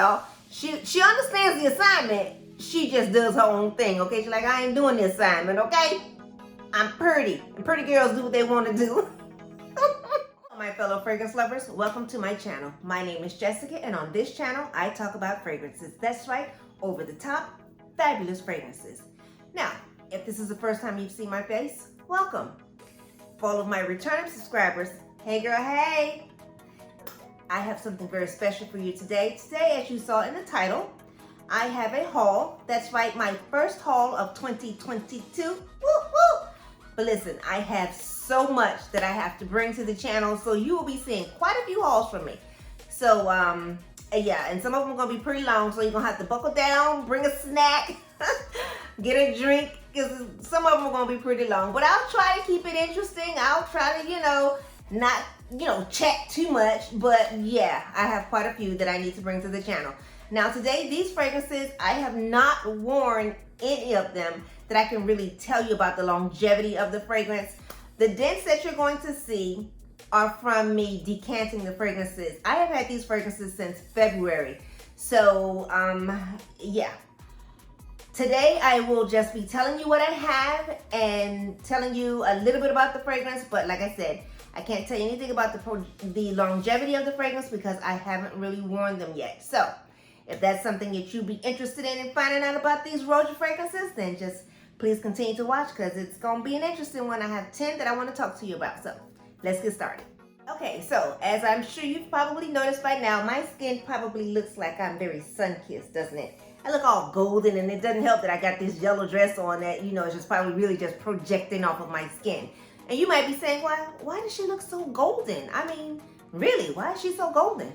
Y'all, she understands the assignment. She just does her own thing, okay? She's like, I ain't doing the assignment, okay? I'm pretty, and pretty girls do what they want to do. My fellow fragrance lovers, welcome to my channel. My name is Jessica, and on this channel, I talk about fragrances. That's right, over the top, fabulous fragrances. Now, if this is the first time you've seen my face, welcome. For all of my returning subscribers, hey girl, hey. I have something very special for you today. Today, as you saw in the title, I have a haul. That's right, my first haul of 2022. Woo, woo. But listen, I have so much that I have to bring to the channel, so you will be seeing quite a few hauls from me. So, yeah, and some of them are gonna be pretty long, so you're gonna have to buckle down, bring a snack, get a drink, because some of them are gonna be pretty long. But I'll try to keep it interesting. I'll try to, not, chat too much. But yeah, I have quite a few that I need to bring to the channel. Now today, these fragrances, I have not worn any of them that I can really tell you about the longevity of the fragrance. The dents that you're going to see are from me decanting the fragrances. I have had these fragrances since February. So, yeah. Today, I will just be telling you what I have and telling you a little bit about the fragrance. But like I said, I can't tell you anything about the longevity of the fragrance because I haven't really worn them yet. So, if that's something that you'd be interested in finding out about these Roja fragrances, then just please continue to watch because it's going to be an interesting one. I have 10 that I want to talk to you about. So, let's get started. Okay, so as I'm sure you've probably noticed by now, my skin probably looks like I'm very sun-kissed, doesn't it? I look all golden, and it doesn't help that I got this yellow dress on that, it's just probably really just projecting off of my skin. And you might be saying, why does she look so golden? I mean, really, why is she so golden?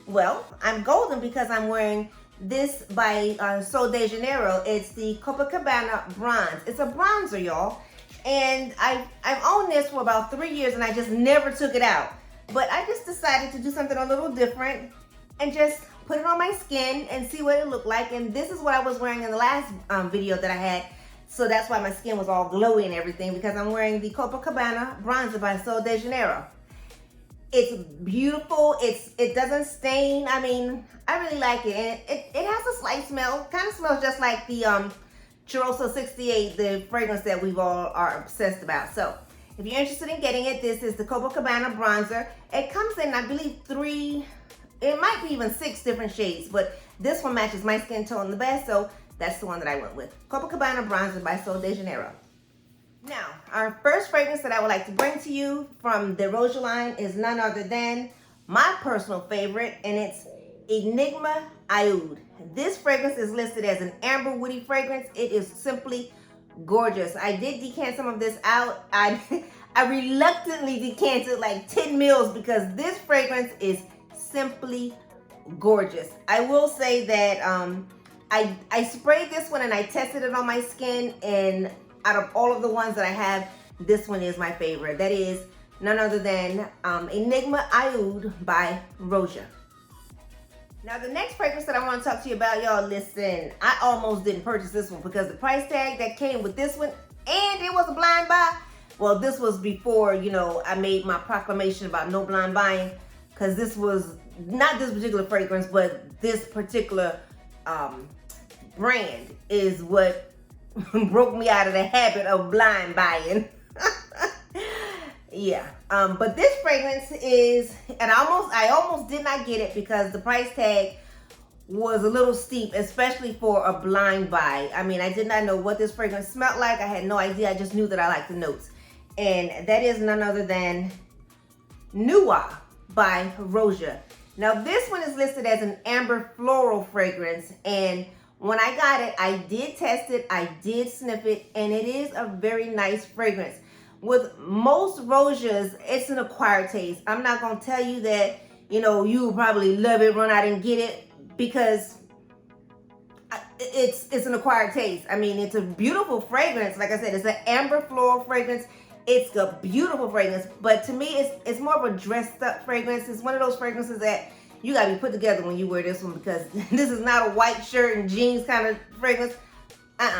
Well, I'm golden because I'm wearing this by Sol de Janeiro. It's the Copacabana Bronze. It's a bronzer, y'all. And I've owned this for about 3 years, and I just never took it out. But I just decided to do something a little different and just put it on my skin and see what it looked like. And this is what I was wearing in the last video that I had. So that's why my skin was all glowy and everything, because I'm wearing the Copacabana Bronzer by Sol de Janeiro. It's beautiful. It doesn't stain. I mean, I really like it. And it has a slight smell. Kind of smells just like the Cheirosa 68, the fragrance that we've all are obsessed about. So if you're interested in getting it, this is the Copacabana Bronzer. It comes in, I believe, 3, it might be even 6 different shades, but this one matches my skin tone the best, so that's the one that I went with. Copacabana Bronzer by Sol de Janeiro. Now, our first fragrance that I would like to bring to you from the Roja line is none other than my personal favorite, and it's Enigma Aoud. This fragrance is listed as an amber woody fragrance. It is simply gorgeous. I did decant some of this out. I reluctantly decanted like 10 mils because this fragrance is simply gorgeous. I will say that I sprayed this one and I tested it on my skin, and out of all of the ones that I have, this one is my favorite. That is none other than Enigma Aoud by Roja. Now the next fragrance that I want to talk to you about, y'all, listen, I almost didn't purchase this one because the price tag that came with this one, and it was a blind buy. Well, this was before, I made my proclamation about no blind buying, because this was not this particular fragrance, but this particular brand is what broke me out of the habit of blind buying. Yeah, but this fragrance is, and I almost did not get it because the price tag was a little steep, especially for a blind buy. I mean, I did not know what this fragrance smelled like. I had no idea. I just knew that I liked the notes. And that is none other than Nuwa by Roja. Now, this one is listed as an amber floral fragrance, and when I got it, I did test it, I did sniff it, and it is a very nice fragrance. With most Rojas, it's an acquired taste. I'm not going to tell you that, you will probably love it, run out and get it, because it's an acquired taste. I mean, it's a beautiful fragrance. Like I said, it's an amber floral fragrance. It's a beautiful fragrance, but to me, it's more of a dressed up fragrance. It's one of those fragrances that you gotta be put together when you wear this one, because this is not a white shirt and jeans kind of fragrance.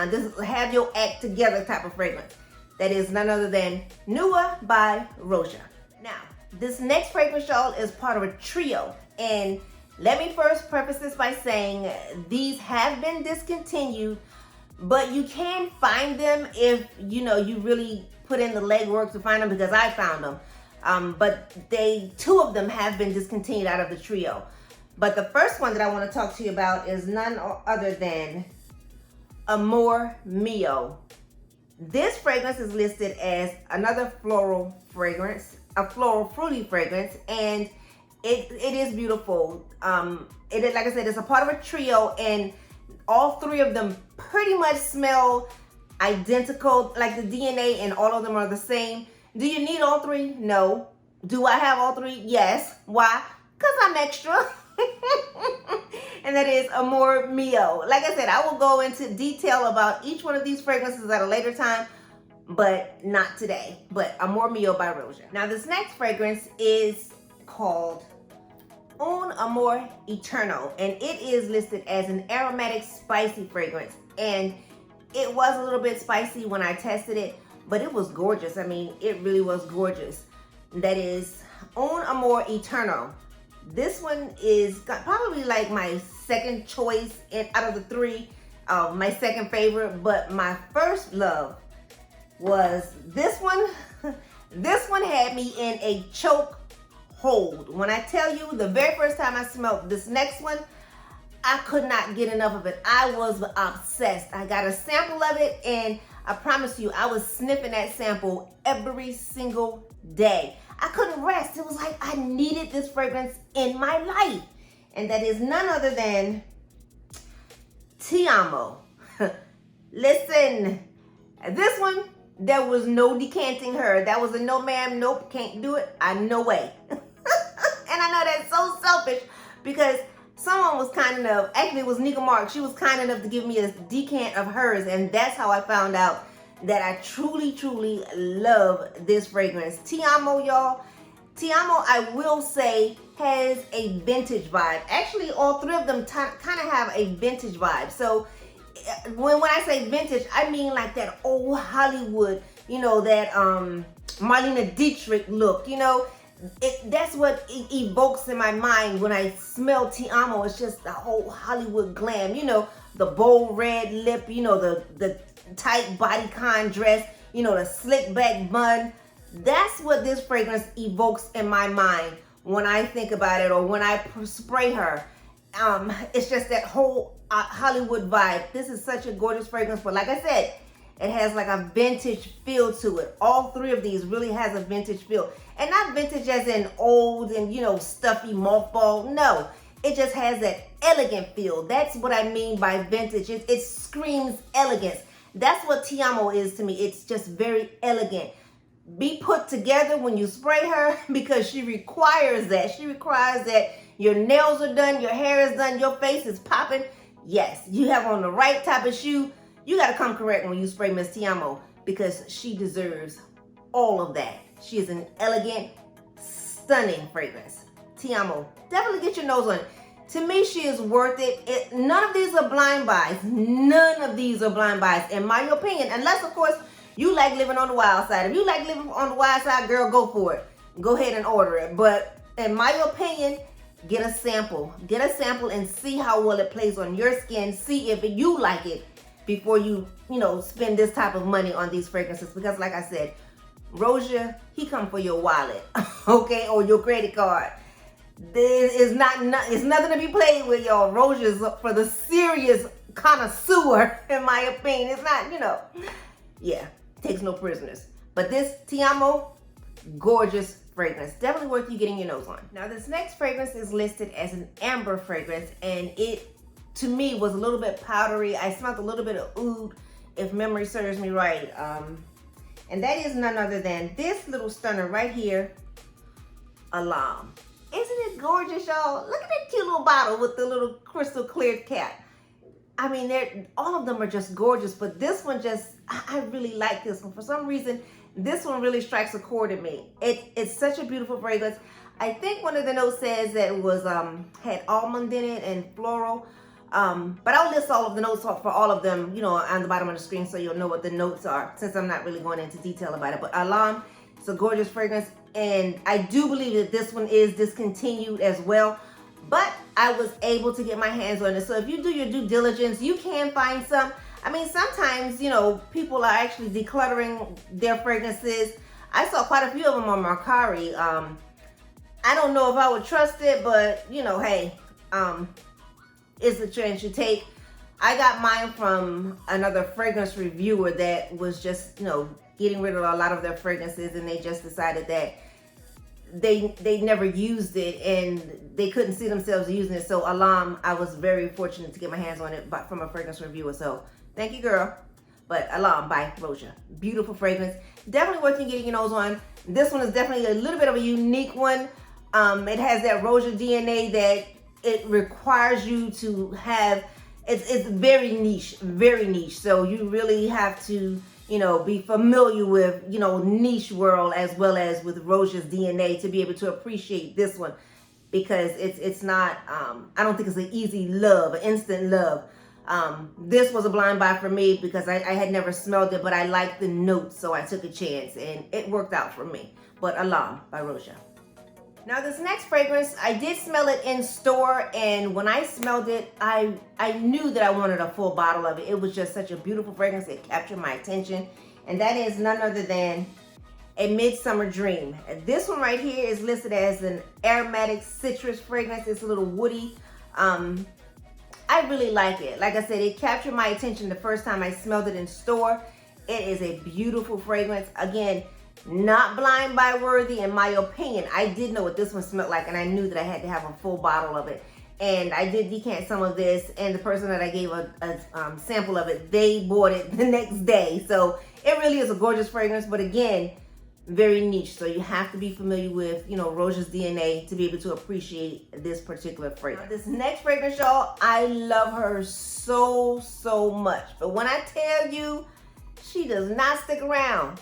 This is a have your act together type of fragrance. That is none other than Nuwa by Roja. Now, this next fragrance, y'all, is part of a trio, and Let me first preface this by saying these have been discontinued, but you can find them if you really put in the legwork to find them, because I found them. But two of them have been discontinued out of the trio. But the first one that I want to talk to you about is none other than Amore Meow. This fragrance is listed as another floral fragrance, a floral fruity fragrance, and it is beautiful. It is, like I said, it's a part of a trio, and all three of them pretty much smell identical, like the DNA and all of them are the same. Do you need all three? No. Do I have all three? Yes. Why? Because I'm extra. And that is Amore Meow. Like I said, I will go into detail about each one of these fragrances at a later time, but not today. But Amore Meow by Roja. Now this next fragrance is called Amore Eternal, and it is listed as an aromatic spicy fragrance, and it was a little bit spicy when I tested it, but it was gorgeous. I mean, it really was gorgeous. That is Amore Eternal. This one is probably like my second choice out of the three, my second favorite, but my first love was this one. This one had me in a choke hold. When I tell you, the very first time I smelled this next one, I could not get enough of it. I was obsessed. I got a sample of it, and I promise you, I was sniffing that sample every single day. I couldn't rest. It was like I needed this fragrance in my life. And that is none other than Tiamo. Listen, this one, there was no decanting her. That was a no ma'am, nope, can't do it. No way. And I know that's so selfish, because someone was kind enough, actually it was Nika Mark, she was kind enough to give me a decant of hers, and that's how I found out that I truly, truly love this fragrance. Tiamo, y'all. Tiamo, I will say, has a vintage vibe. Actually, all three of them kind of have a vintage vibe. So when I say vintage, I mean like that old Hollywood, that Marlene Dietrich look, that's what it evokes in my mind when I smell Tiamo. It's just the whole Hollywood glam, the bold red lip, the tight bodycon dress, the slick back bun. That's what this fragrance evokes in my mind when I think about it, or when I spray her. It's just that whole Hollywood vibe. This is such a gorgeous fragrance, but like I said, it has like a vintage feel to it. All three of these really has a vintage feel. And not vintage as in old and, stuffy mothball. No, it just has that elegant feel. That's what I mean by vintage. It screams elegance. That's what Tiamo is to me. It's just very elegant. Be put together when you spray her, because she requires that. She requires that your nails are done, your hair is done, your face is popping. Yes, you have on the right type of shoe. You got to come correct when you spray Miss Tiamo, because she deserves all of that. She is an elegant, stunning fragrance. Tiamo, definitely get your nose on it. To me, she is worth it. None of these are blind buys. None of these are blind buys, in my opinion. Unless, of course, you like living on the wild side. If you like living on the wild side, girl, go for it. Go ahead and order it. But in my opinion, get a sample. Get a sample and see how well it plays on your skin. See if you like it before you, spend this type of money on these fragrances. Because like I said, Roja, he come for your wallet, okay, or your credit card. It's nothing to be played with, y'all. Roja's for the serious connoisseur, in my opinion. It's not, yeah, takes no prisoners. But this Tiamo, gorgeous fragrance. Definitely worth you getting your nose on. Now, this next fragrance is listed as an amber fragrance, and it, to me, was a little bit powdery. I smelled a little bit of oud, if memory serves me right. And that is none other than this little stunner right here, Al-Aam. Isn't it gorgeous, y'all? Look at that cute little bottle with the little crystal clear cap. I mean, all of them are just gorgeous, but this one I really like this one. For some reason, this one really strikes a chord in me. It's such a beautiful fragrance. I think one of the notes says that it was had almond in it and floral. But I'll list all of the notes for all of them, on the bottom of the screen, so you'll know what the notes are, since I'm not really going into detail about it. But Al-Aam, it's a gorgeous fragrance, and I do believe that this one is discontinued as well. but I was able to get my hands on it. So if you do your due diligence, you can find some. I mean, sometimes, you know, people are actually decluttering their fragrances. I saw quite a few of them on Mercari. I don't know if I would trust it, but, you know, hey, it's a chance you take. I got mine from another fragrance reviewer that was just, you know, getting rid of a lot of their fragrances, and they just decided that they never used it and they couldn't see themselves using it. So Al-Aam, I was very fortunate to get my hands on it from a fragrance reviewer. So thank you, girl. But Al-Aam by Roja, beautiful fragrance, definitely worth you getting your nose on. This one is definitely a little bit of a unique one. It has that Roja DNA that it requires you to have. It's very niche, very niche. So you really have to, you know, be familiar with, you know, niche world as well as with Roja's DNA to be able to appreciate this one, because it's not, I don't think it's an easy love, an instant love. This was a blind buy for me because I had never smelled it, but I liked the notes, so I took a chance and it worked out for me. But Al-Aam by Roja. Now this next fragrance, I did smell it in store, and when I smelled it, I knew that I wanted a full bottle of it. It was just such a beautiful fragrance. It captured my attention, and that is none other than a Midsummer Dream. This one right here is listed as an aromatic citrus fragrance. It's a little woody. I really like it. Like I said, it captured my attention the first time I smelled it in store. It is a beautiful fragrance. Again, not blind buy worthy in my opinion. I did know what this one smelled like, and I knew that I had to have a full bottle of it. And I did decant some of this, and the person that I gave a sample of it, they bought it the next day. So it really is a gorgeous fragrance, but again, very niche. So you have to be familiar with, you know, Roja's DNA to be able to appreciate this particular fragrance. Now, this next fragrance, y'all, I love her so much. But when I tell you, she does not stick around.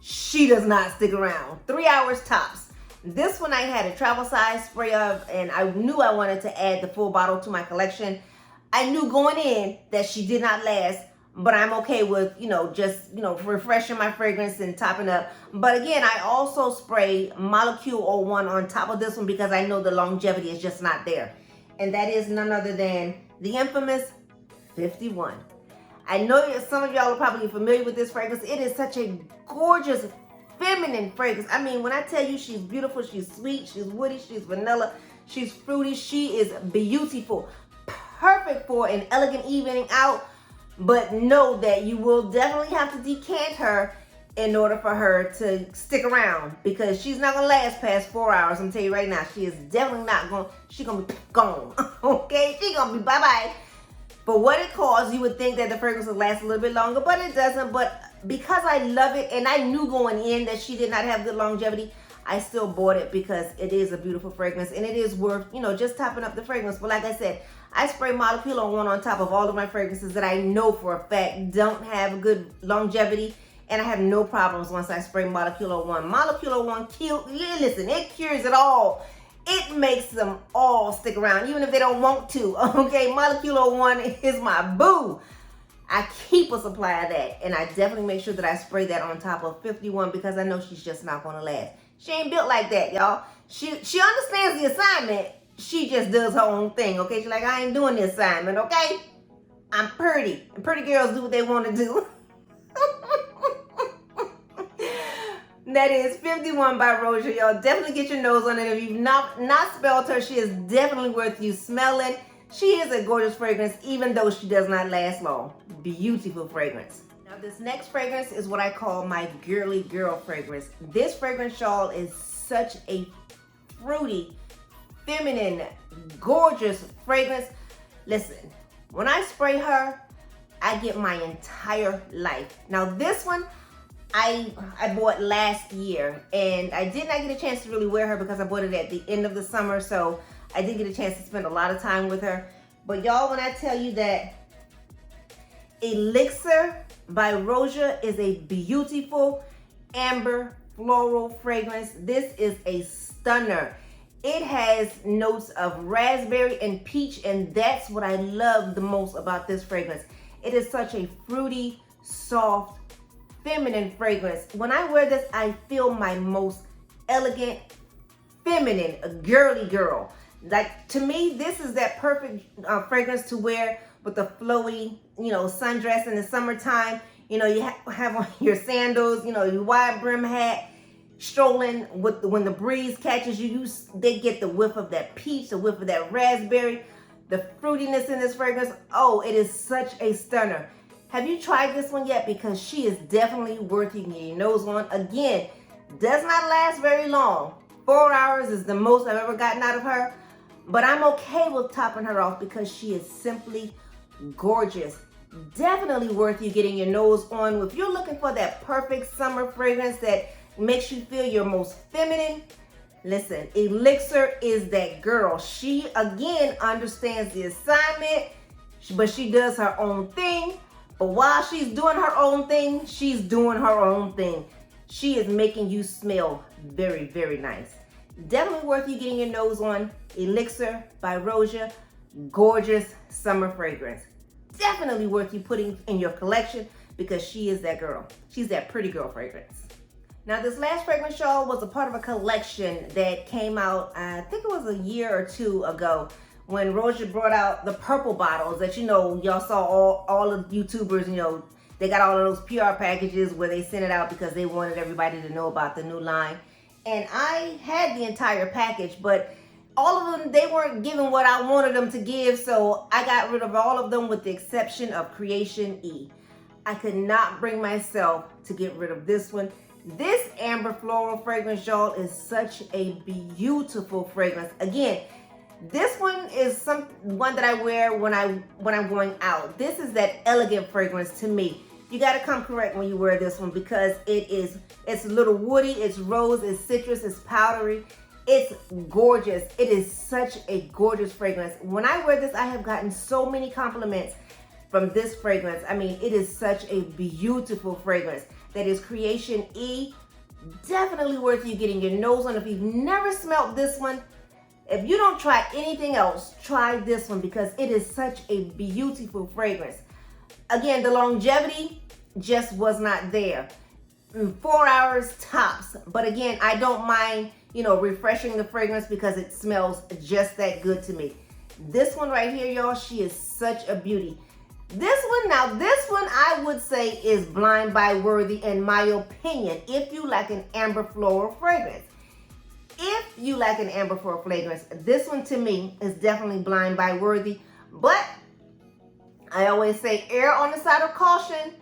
She does not stick around. 3 hours tops. This one I had a travel size spray of, and I knew I wanted to add the full bottle to my collection. I knew going in that she did not last, but I'm okay with, you know, just, you know, refreshing my fragrance and topping up. But again, I also spray Molecule 01 on top of this one because I know the longevity is just not there. And that is none other than the infamous 51. I know some of y'all are probably familiar with this fragrance. It is such a gorgeous, feminine fragrance. I mean, when I tell you she's beautiful, she's sweet, she's woody, she's vanilla, she's fruity, she is beautiful. Perfect for an elegant evening out, but know that you will definitely have to decant her in order for her to stick around, because she's not gonna last past 4 hours. I'm telling you right now, she is definitely not gonna, she's gonna be gone, okay? She's gonna be bye-bye. For what it costs, you would think that the fragrance would last a little bit longer, but it doesn't. But because I love it, and I knew going in that she did not have good longevity, I still bought it because it is a beautiful fragrance, and it is worth, you know, just topping up the fragrance. But like I said, I spray Molecule 01 on top of all of my fragrances that I know for a fact don't have good longevity, and I have no problems once I spray Molecule 01. Molecule 01 listen, it cures it all. It makes them all stick around, even if they don't want to, okay? Molecule 01 is my boo. I keep a supply of that, and I definitely make sure that I spray that on top of 51 because I know she's just not gonna last. She ain't built like that, y'all. She understands the assignment. She just does her own thing, okay? She's like, I ain't doing the assignment, okay? I'm pretty, and pretty girls do what they want to do. That is 51 by Roja, y'all. Definitely get your nose on it. If you've not smelled her, she is definitely worth you smelling. She is a gorgeous fragrance, even though she does not last long. Beautiful fragrance. Now, this next fragrance is what I call my girly girl fragrance. This fragrance, y'all, is such a fruity, feminine, gorgeous fragrance. Listen, when I spray her, I get my entire life. Now, this one, I bought last year, and I did not get a chance to really wear her because I bought it at the end of the summer, so I did get a chance to spend a lot of time with her. But y'all, when I tell you that Elixir by Roja is a beautiful amber floral fragrance, this is a stunner. It has notes of raspberry and peach, and that's what I love the most about this fragrance. It is such a fruity, soft, feminine fragrance. When I wear this, I feel my most elegant, feminine, a girly girl. Like, to me, this is that perfect fragrance to wear with a flowy, sundress in the summertime. You have on your sandals, your wide brim hat, strolling when the breeze catches you. They get the whiff of that peach, the whiff of that raspberry, the fruitiness in this fragrance. Oh, it is such a stunner. Have you tried this one yet? Because she is definitely worth you getting your nose on. Again, does not last very long. 4 hours is the most I've ever gotten out of her. But I'm okay with topping her off because she is simply gorgeous. Definitely worth you getting your nose on. If you're looking for that perfect summer fragrance that makes you feel your most feminine, listen, Elixir is that girl. She, again, understands the assignment, but she does her own thing. But while she's doing her own thing, she's doing her own thing. She is making you smell very, very nice. Definitely worth you getting your nose on. Elixir by Roja. Gorgeous summer fragrance. Definitely worth you putting in your collection because she is that girl. She's that pretty girl fragrance. Now, this last fragrance, y'all, was a part of a collection that came out, I think it was a year or two ago, when Roja brought out the purple bottles that, y'all saw all of YouTubers, they got all of those PR packages where they sent it out because they wanted everybody to know about the new line. And I had the entire package, but all of them, they weren't giving what I wanted them to give, so I got rid of all of them with the exception of Creation E. I could not bring myself to get rid of this one. This amber floral fragrance, y'all, is such a beautiful fragrance. Again, this one is one that I wear when I'm going out. This is that elegant fragrance to me. You got to come correct when you wear this one because it's a little woody, it's rose, it's citrus, it's powdery. It's gorgeous. It is such a gorgeous fragrance. When I wear this, I have gotten so many compliments from this fragrance. I mean, it is such a beautiful fragrance. That is Creation E. Definitely worth you getting your nose on. If you've never smelled this one, if you don't try anything else, try this one because it is such a beautiful fragrance. Again, the longevity just was not there. 4 hours tops. But again, I don't mind, refreshing the fragrance because it smells just that good to me. This one right here, y'all, she is such a beauty. This one I would say is blind buy worthy in my opinion if you like an amber floral fragrance. If you like an amber floral fragrance, this one to me is definitely blind buy worthy. But I always say err on the side of caution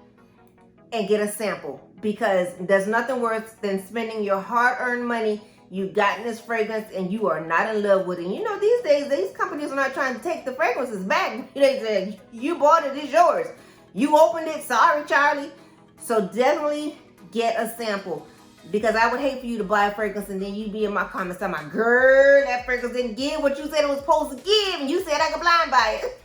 and get a sample because there's nothing worse than spending your hard-earned money. You've gotten this fragrance and you are not in love with it. These days, these companies are not trying to take the fragrances back. They said, you bought it, it's yours. You opened it, sorry, Charlie. So definitely get a sample because I would hate for you to buy a fragrance and then you be in my comments telling my girl, that fragrance didn't give what you said it was supposed to give and you said I could blind buy it.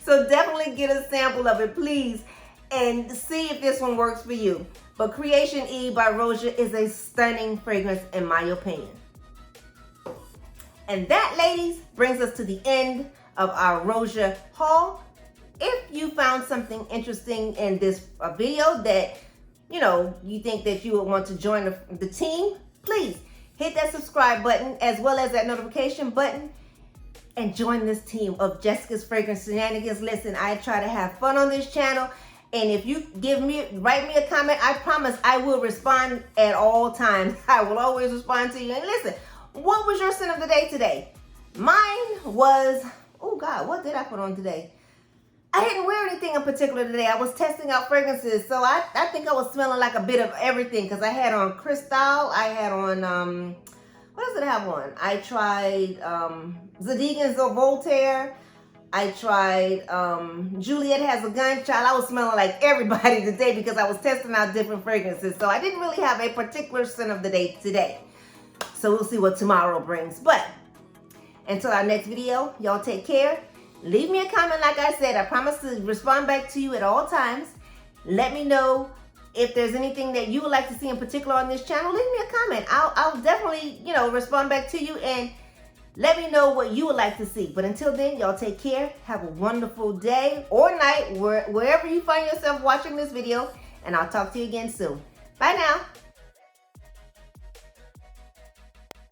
So definitely get a sample of it, please, and see if this one works for you. But Creation E by Roja is a stunning fragrance in my opinion. And that, ladies, brings us to the end of our Roja haul. If you found something interesting in this video that, you think that you would want to join the team, please hit that subscribe button as well as that notification button and join this team of Jessica's Fragrance Shenanigans. Listen, I try to have fun on this channel. And if you write me a comment, I promise I will respond at all times. I will always respond to you. And listen, what was your scent of the day today? Mine was, oh God, what did I put on today? I didn't wear anything in particular today. I was testing out fragrances. So I think I was smelling like a bit of everything because I had on Cristal. I had on, what else did I have on? I tried Zadig & Voltaire. I tried Juliet Has a Gun. Child, I was smelling like everybody today because I was testing out different fragrances. So I didn't really have a particular scent of the day today. So we'll see what tomorrow brings. But until our next video, y'all take care. Leave me a comment like I said. I promise to respond back to you at all times. Let me know if there's anything that you would like to see in particular on this channel. Leave me a comment. I'll definitely, respond back to you and let me know what you would like to see. But until then, y'all take care. Have a wonderful day or night, wherever you find yourself watching this video. And I'll talk to you again soon. Bye now.